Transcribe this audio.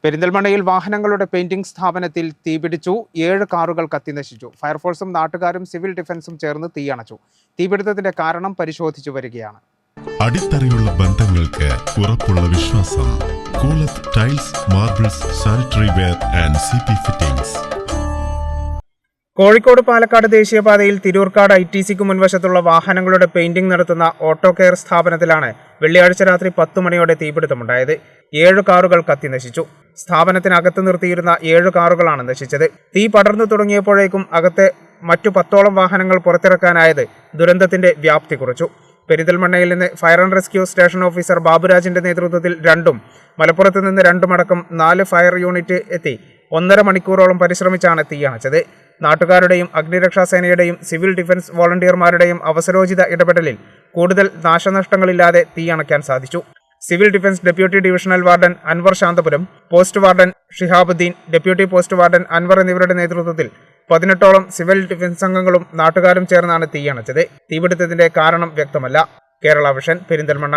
പെരിന്തൽമണ്ണയിൽ വാഹനങ്ങളുടെ പെയിന്റിംഗ് സ്ഥാപനത്തിൽ തീപിടിച്ചു. 7 കാറുകൾ കത്തിനശിച്ചു. ഫയർഫോഴ്സും നാട്ടുകാരും സിവിൽ ഡിഫൻസും ചേർന്ന് തീയണച്ചു. തീപിടുത്തത്തിന്റെ കാരണം പരിശോധിച്ചു വരികയാണ്. അടിത്തറയുള്ള ബന്ധങ്ങൾക്ക് ഉറപ്പുള്ള വിശ്വാസം. Koolath tiles, marbles, sanitary ware and CP fittings. Kozhikode Palakkad ദേശീയപാതയിൽ തിരൂർക്കാട് ITCക്ക് മുൻവശത്തുള്ള വാഹനങ്ങളുടെ പെയിന്റിംഗ് നടത്തുന്ന ഓട്ടോ കെയർ സ്ഥാപനത്തിലാണ് വെള്ളിയാഴ്ച രാത്രി 10 മണിയോടെ തീപിടുത്തമുണ്ടായത്. 7 കാറുകൾ കത്തിനശിച്ചു. സ്ഥാപനത്തിനകത്ത് നിർത്തിയിരുന്ന 7 കാറുകളാണ് നശിച്ചത്. തീ പടർന്നു തുടങ്ങിയപ്പോഴേക്കും അകത്തെ മറ്റു 10ഓളം വാഹനങ്ങൾ പുറത്തിറക്കാനായത് ദുരന്തത്തിന്റെ വ്യാപ്തി കുറച്ചു. പെരിന്തൽമണ്ണയിൽ നിന്ന് fire and rescue station officer ബാബുരാജിന്റെ നേതൃത്വത്തിൽ 2ഉം മലപ്പുറത്ത് നിന്ന് 2 അടക്കം 4 ഫയർ യൂണിറ്റ് എത്തി 1.5 മണിക്കൂറോളം പരിശ്രമിച്ചാണ് തീയണച്ചത്. നാട്ടുകാരുടെയും അഗ്നിരക്ഷാസേനയുടെയും സിവിൽ ഡിഫൻസ് വോളണ്ടിയർമാരുടെയും അവസരോചിത ഇടപെടലിൽ കൂടുതൽ നാശനഷ്ടങ്ങളില്ലാതെ തീയണയ്ക്കാൻ സാധിച്ചു. Civil defence deputy divisional warden Anwar Shanthapuram, post warden Shihabuddin, deputy post warden Anwar എന്നിവരുടെ നേതൃത്വത്തിൽ 18ഓളം സിവിൽ ഡിഫൻസ് അംഗങ്ങളും നാട്ടുകാരും ചേർന്നാണ് തീയണച്ചത്. തീപിടുത്തത്തിന്റെ കാരണം വ്യക്തമല്ല. കേരള വിഷൻ, പെരിന്തൽമണ്ണ.